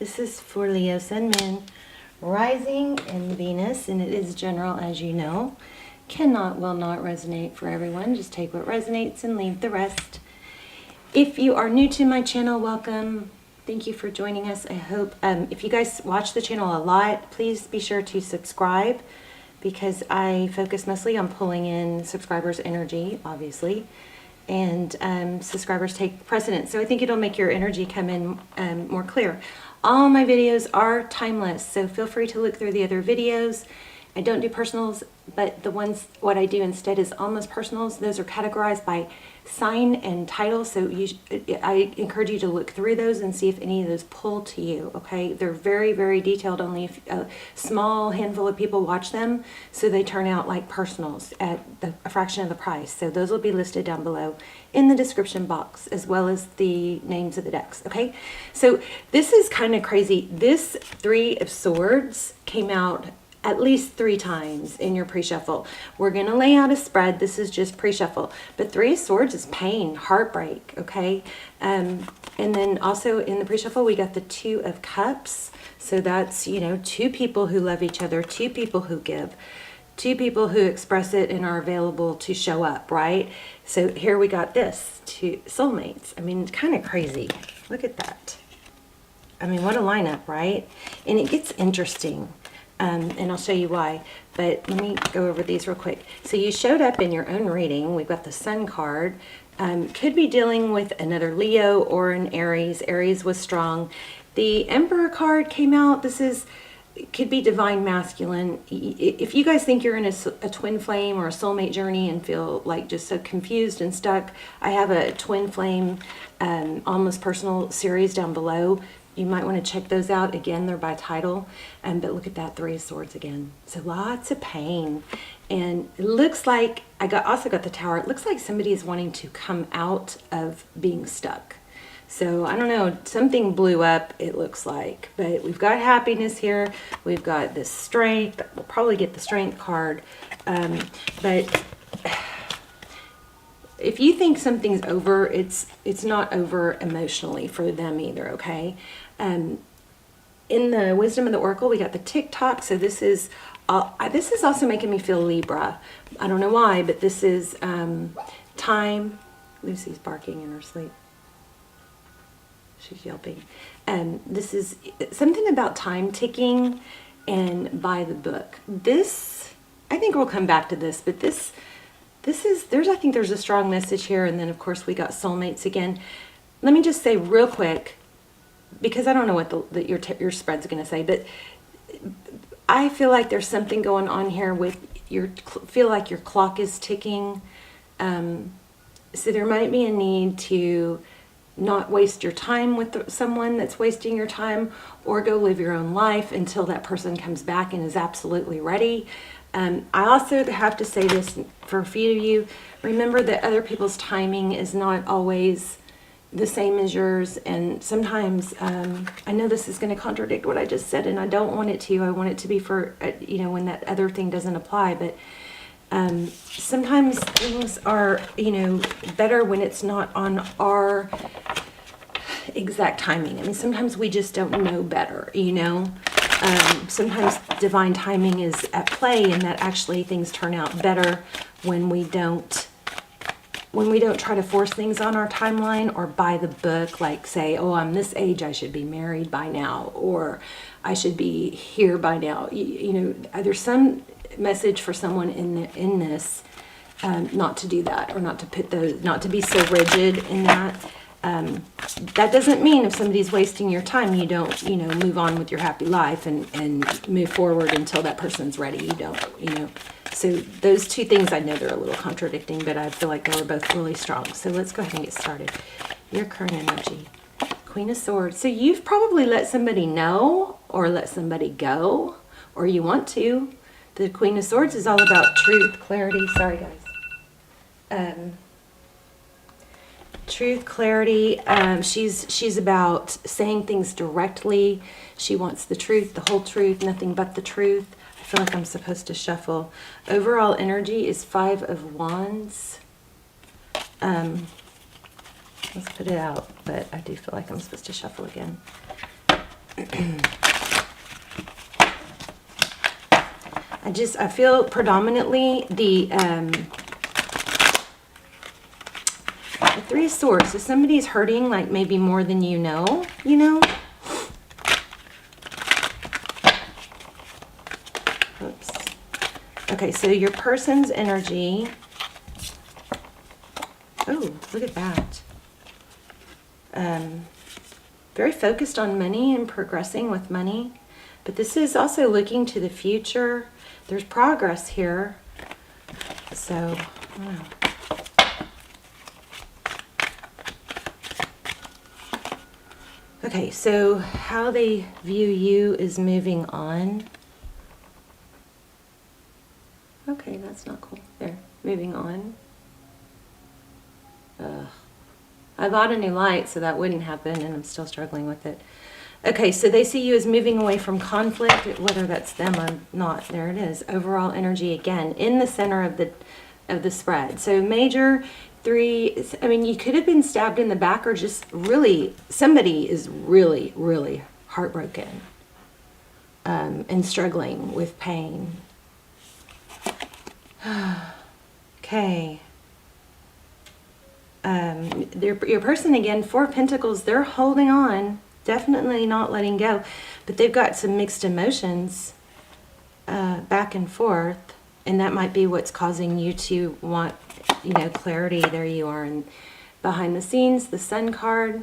This is for Leo Sun, Moon, Rising, and Venus, and it is general, as you know. Will not resonate for everyone. Just take what resonates and leave the rest. If you are new to my channel, welcome. Thank you for joining us. I hope, if you guys watch the channel a lot, please be sure to subscribe, because I focus mostly on pulling in subscribers' energy, obviously. And subscribers take precedence. So I think it'll make your energy come in more clear. All my videos are timeless, so feel free to look through the other videos. I don't do personals, but what I do instead is almost personals. Those are categorized by sign and title, so I encourage you to look through those and see if any of those pull to you, okay? They're very, very detailed. Only a small handful of people watch them, so they turn out like personals at a fraction of the price. So those will be listed down below in the description box, as well as the names of the decks, okay? So this is kind of crazy. This Three of Swords came out at least 3 times in your pre-shuffle. We're going to lay out a spread. This is just pre-shuffle. But Three of Swords is pain, heartbreak, okay? And then also in the pre-shuffle, we got the Two of Cups. So that's, you know, 2 people who love each other, 2 people who give, 2 people who express it and are available to show up, right? So here we got this, 2 soulmates. I mean, it's kind of crazy. Look at that. I mean, what a lineup, right? And it gets interesting. And I'll show you why, but let me go over these real quick. So you showed up in your own reading. We've got the Sun card. Could be dealing with another Leo or an Aries. Aries was strong. The Emperor card came out. Could be divine masculine. If you guys think you're in a twin flame or a soulmate journey and feel like just so confused and stuck, I have a twin flame almost personal series down below. You might want to check those out. Again, they're by title. But look at that Three of Swords again. So lots of pain. And it looks like, also got the Tower. It looks like somebody is wanting to come out of being stuck. So I don't know, something blew up, it looks like. But we've got happiness here. We've got this strength. We'll probably get the Strength card. But if you think something's over, it's not over emotionally for them either, okay? In the Wisdom of the Oracle, we got the TikTok. So this is also making me feel Libra. I don't know why, but this is time. Lucy's barking in her sleep. She's yelping. This is something about time ticking and by the book. This, I think we'll come back to this, but I think there's a strong message here. And then of course we got soulmates again. Let me just say real quick, because I don't know what your spread's going to say, but I feel like there's something going on here with feel like your clock is ticking. So there might be a need to not waste your time with someone that's wasting your time, or go live your own life until that person comes back and is absolutely ready. I also have to say this for a few of you. Remember that other people's timing is not always the same as yours. And sometimes, I know this is going to contradict what I just said, and I don't want it to. I want it to be for, when that other thing doesn't apply. But sometimes things are, better when it's not on our exact timing. I mean, sometimes we just don't know better, Sometimes divine timing is at play, and that actually things turn out better when we don't try to force things on our timeline or by the book, like say, oh, I'm this age, I should be married by now, or I should be here by now. There's some message for someone in this, not to do that, or not to be so rigid in that. That doesn't mean if somebody's wasting your time, you don't, move on with your happy life and move forward until that person's ready. You don't, So those two things, I know they're a little contradicting, but I feel like they were both really strong. So let's go ahead and get started. Your current energy. Queen of Swords. So you've probably let somebody know or let somebody go, or you want to. The Queen of Swords is all about truth, clarity. Sorry, guys. Truth, clarity. She's about saying things directly. She wants the truth, the whole truth, nothing but the truth. I feel like I'm supposed to shuffle. Overall energy is 5 of Wands. Let's put it out, but I do feel like I'm supposed to shuffle again. I feel predominantly the Three of Swords. So somebody's hurting, like maybe more than you know, Oops. Okay, so your person's energy. Oh, look at that. Very focused on money and progressing with money. But this is also looking to the future. There's progress here. So, I don't know. Okay, so how they view you is moving on. Okay, that's not cool. There, moving on. I bought a new light, so that wouldn't happen, and I'm still struggling with it. Okay, so they see you as moving away from conflict, whether that's them or not. There it is. Overall energy again in the center of the spread. So major three. I mean, you could have been stabbed in the back, or just really somebody is really, really heartbroken and struggling with pain. Okay. Your person again, Four of Pentacles. They're holding on. Definitely not letting go, but they've got some mixed emotions back and forth, and that might be what's causing you to want, clarity. There you are, and behind the scenes, the Sun card,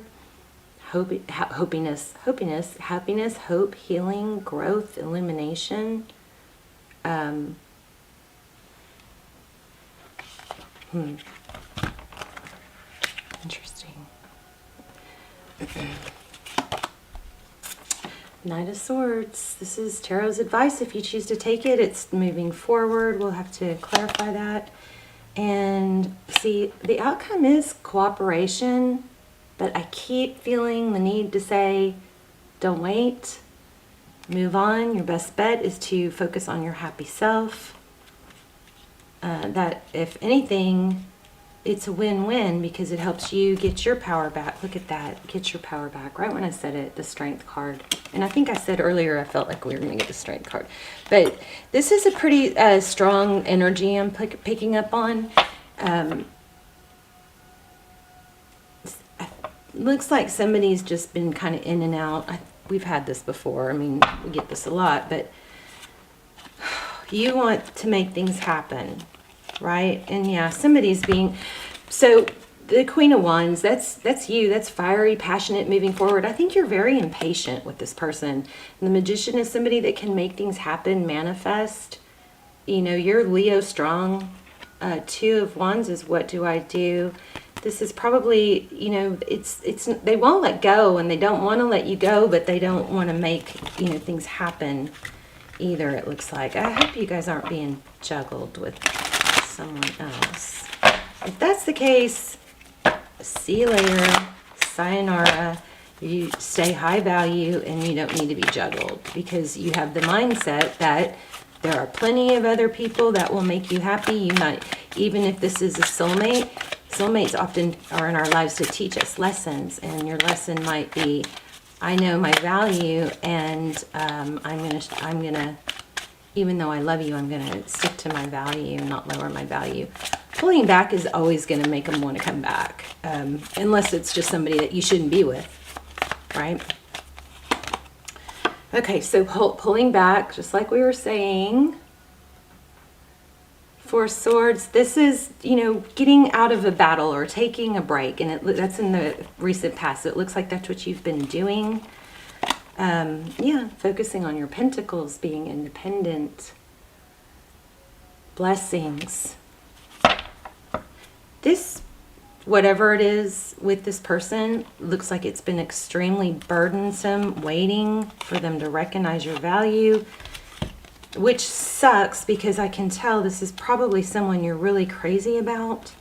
happiness, hope, healing, growth, illumination. Interesting. Knight of Swords. This is Tarot's advice. If you choose to take it, it's moving forward. We'll have to clarify that. And see, the outcome is cooperation, but I keep feeling the need to say, don't wait. Move on. Your best bet is to focus on your happy self. That, if anything, it's a win-win because it helps you get your power back. Look at that. Get your power back. Right when I said it, the Strength card. And I think I said earlier I felt like we were going to get the Strength card. But this is a pretty strong energy I'm picking up on. Looks like somebody's just been kind of in and out. We've had this before. I mean, we get this a lot. But you want to make things happen. Right? And yeah, somebody's being, so the Queen of Wands, that's you. That's fiery, passionate, moving forward. I think you're very impatient with this person. And the Magician is somebody that can make things happen, manifest. You're Leo strong. Two of Wands is what do I do? This is probably, it's they won't let go, and they don't want to let you go, but they don't want to make, things happen either, it looks like. I hope you guys aren't being juggled with someone else. If that's the case, see you later. Sayonara. You stay high value and you don't need to be juggled, because you have the mindset that there are plenty of other people that will make you happy. You might, even if this is a soulmate, soulmates often are in our lives to teach us lessons, and your lesson might be, I know my value, and I'm gonna, even though I love you, I'm gonna stick to my value and not lower my value. Pulling back is always gonna make them want to come back, unless it's just somebody that you shouldn't be with, right? Okay, so pulling back, just like we were saying. Four Swords, this is, getting out of a battle or taking a break, and that's in the recent past. So it looks like that's what you've been doing. Yeah, focusing on your pentacles, being independent. Blessings. This, whatever it is with this person, looks like it's been extremely burdensome, waiting for them to recognize your value, which sucks because I can tell this is probably someone you're really crazy about.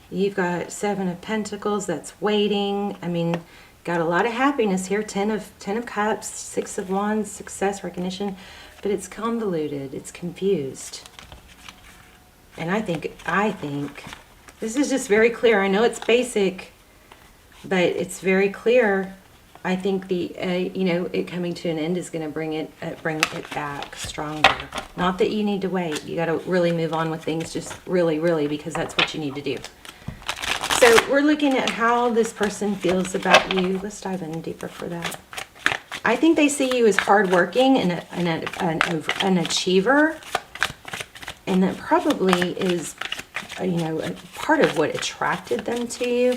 You've got Seven of Pentacles that's waiting. I mean, got a lot of happiness here. Ten of Cups, Six of Wands, success, recognition, but it's convoluted. It's confused. And I think This is just very clear. I know it's basic, but it's very clear. I think the, you know, it coming to an end is going to bring it back stronger. Not that you need to wait. You got to really move on with things, just really, really, because that's what you need to do. So we're looking at how this person feels about you. Let's dive in deeper for that. I think they see you as hardworking and an achiever, and that probably is, you know, a part of what attracted them to you.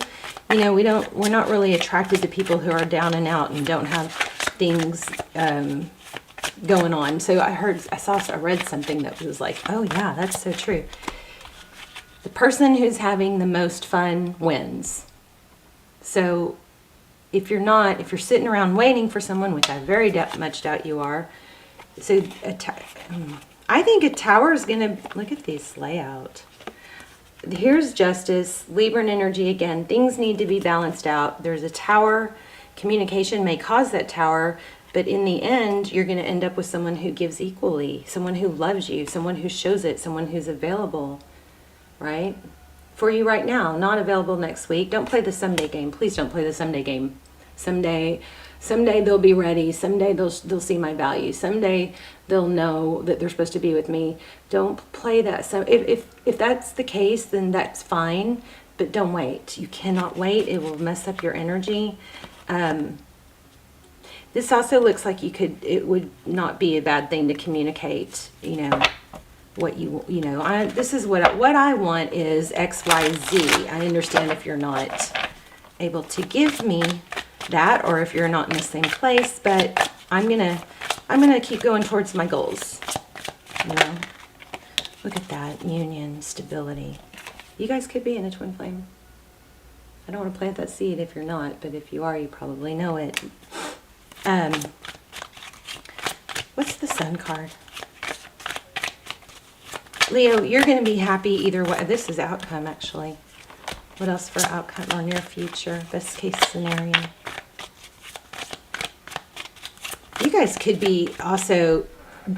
You know, we're not really attracted to people who are down and out and don't have things going on. So I read something that was like, oh yeah, that's so true. The person who's having the most fun wins. So if you're sitting around waiting for someone, which I very much doubt you are, so I think a tower is going to, look at this layout. Here's Justice, Libra energy again. Things need to be balanced out. There's a tower. Communication may cause that tower, but in the end, you're going to end up with someone who gives equally, someone who loves you, someone who shows it, someone who's available, right? For you right now, not available next week. Don't play the someday game. Please don't play the someday game. Someday they'll be ready. Someday they'll see my value. Someday they'll know that they're supposed to be with me. Don't play that. So if that's the case, then that's fine. But don't wait. You cannot wait. It will mess up your energy. This also looks like it would not be a bad thing to communicate, you know, this is what I want is X, Y, Z. I understand if you're not able to give me that, or if you're not in the same place, but I'm gonna keep going towards my goals. You know, look at that union, stability. You guys could be in a twin flame. I don't want to plant that seed if you're not, but if you are, you probably know it. What's the Sun card? Leo, you're going to be happy either way. This is outcome, actually. What else for outcome or near future? Best case scenario. You guys could be also,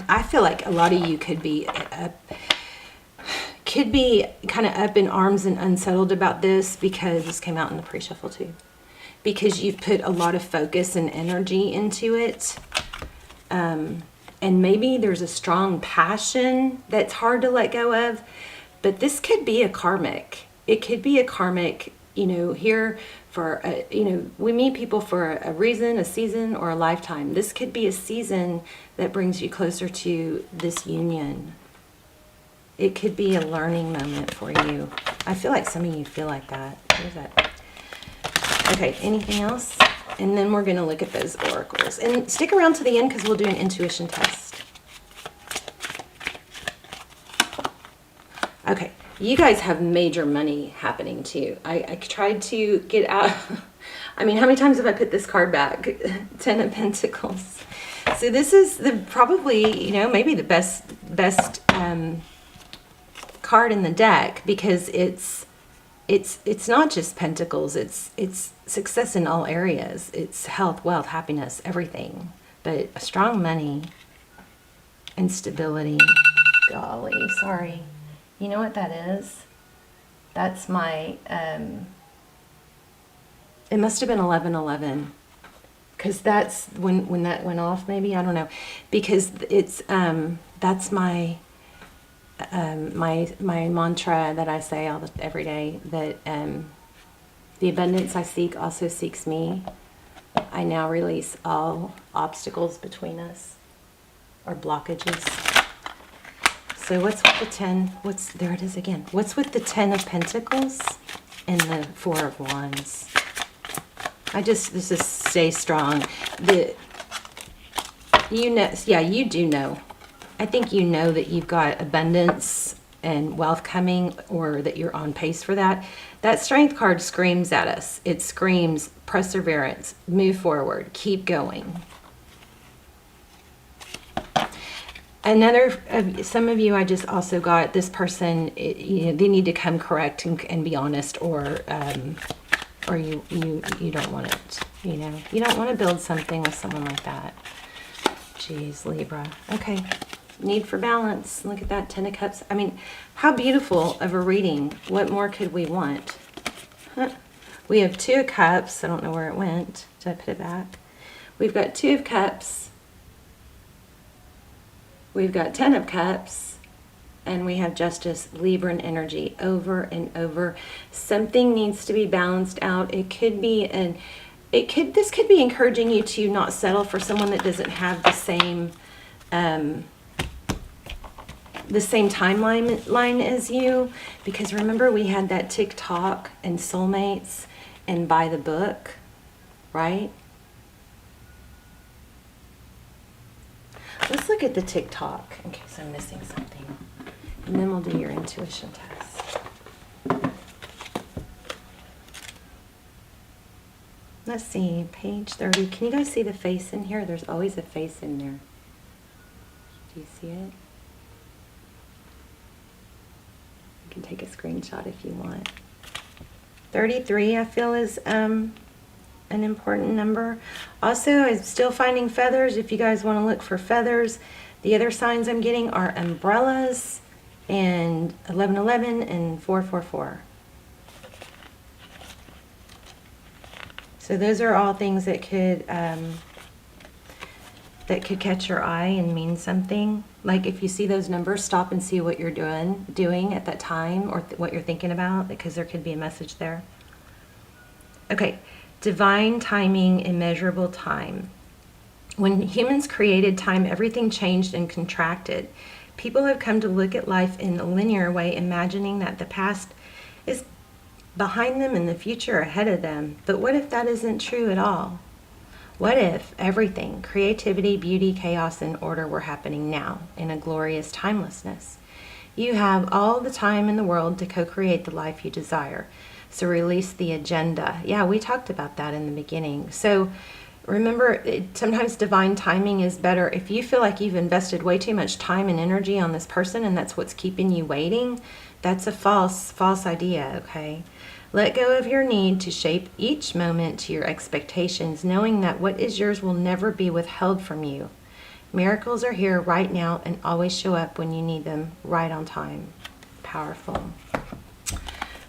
I feel like a lot of you could be kind of up in arms and unsettled about this, because this came out in the pre-shuffle too. Because you've put a lot of focus and energy into it. And maybe there's a strong passion that's hard to let go of, but this could be a karmic. It could be a karmic, you know, here for, we meet people for a reason, a season, or a lifetime. This could be a season that brings you closer to this union. It could be a learning moment for you. I feel like some of you feel like that. What is that? Okay, anything else? And then we're going to look at those oracles. And stick around to the end because we'll do an intuition test. Okay, you guys have major money happening to you. I tried to get out. I mean, how many times have I put this card back? 10 of Pentacles. So this is probably, you know, maybe the best card in the deck, because it's not just pentacles, it's success in all areas. It's health, wealth, happiness, everything. But a strong money and stability. Golly, sorry. You know what that is? That's my, it must have been 1111. Because that's when that went off, maybe, I don't know. Because it's, that's my mantra that I say every day, that the abundance I seek also seeks me. I now release all obstacles between us, or blockages. So what's with the 10? There it is again. What's with the 10 of Pentacles and the 4 of Wands? This is stay strong. You do know. I think you know that you've got abundance and wealth coming, or that you're on pace for that. That Strength card screams at us. It screams perseverance, move forward, keep going. Some of you, I just also got this person, they need to come correct and be honest, or you don't want it, you know. You don't want to build something with someone like that. Jeez, Libra. Okay. Need for balance. Look at that, 10 of Cups. I mean, how beautiful of a reading. What more could we want? Huh. We have 2 of Cups. I don't know where it went. Did I put it back? We've got 2 of Cups. We've got 10 of Cups. And we have Justice, Libra energy over and over. Something needs to be balanced out. It could be this could be encouraging you to not settle for someone that doesn't have the same timeline as you, because remember we had that TikTok and soulmates and by the book, right? Let's look at the TikTok in case I'm missing something, and then we'll do your intuition test. Let's see, page 30. Can you guys see the face in here? There's always a face in there. Do you see it? You can take a screenshot if you want. 33, I feel, is an important number. Also, I'm still finding feathers. If you guys want to look for feathers, the other signs I'm getting are umbrellas and 1111 and 444. So those are all things that could catch your eye and mean something. Like if you see those numbers, stop and see what you're doing at that time, or what you're thinking about, because there could be a message there. Okay, divine timing, immeasurable time. When humans created time, everything changed and contracted. People have come to look at life in a linear way, imagining that the past is behind them and the future ahead of them. But what if that isn't true at all? What if everything, creativity, beauty, chaos, and order were happening now in a glorious timelessness? You have all the time in the world to co-create the life you desire. So release the agenda. Yeah, we talked about that in the beginning. So remember, sometimes divine timing is better. If you feel like you've invested way too much time and energy on this person and that's what's keeping you waiting, that's a false idea, okay? Let go of your need to shape each moment to your expectations, knowing that what is yours will never be withheld from you. Miracles are here right now and always show up when you need them, right on time. Powerful.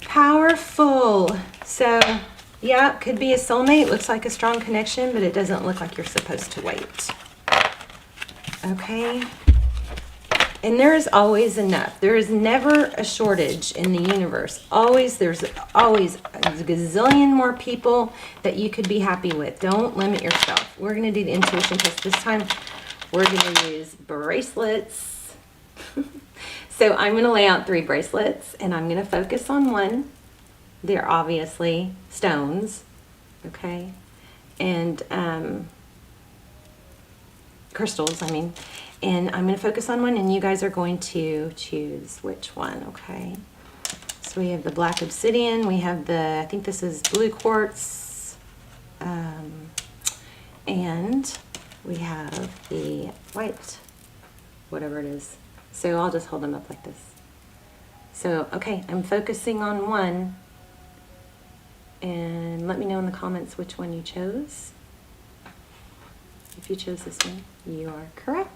Powerful. So, yeah, it could be a soulmate. Looks like a strong connection, but it doesn't look like you're supposed to wait. Okay? And there is always enough. There is never a shortage in the universe. There's always a gazillion more people that you could be happy with. Don't limit yourself. We're going to do the intuition test. This time we're going to use bracelets. So I'm going to lay out 3 bracelets and I'm going to focus on one. They're obviously stones, okay? And crystals, I mean. And I'm going to focus on one, and you guys are going to choose which one, okay? So we have the black obsidian. We have the, I think this is blue quartz. And we have the white, whatever it is. So I'll just hold them up like this. So, okay, I'm focusing on one. And let me know in the comments which one you chose. If you chose this one, you are correct.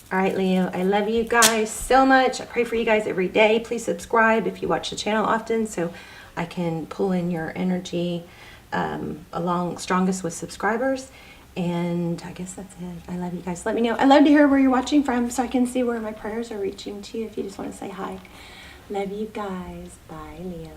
All right, Leo, I love you guys so much. I pray for you guys every day. Please subscribe if you watch the channel often so I can pull in your energy along strongest with subscribers. And I guess that's it. I love you guys. Let me know. I'd love to hear where you're watching from so I can see where my prayers are reaching to you if you just want to say hi. Love you guys. Bye, Leo.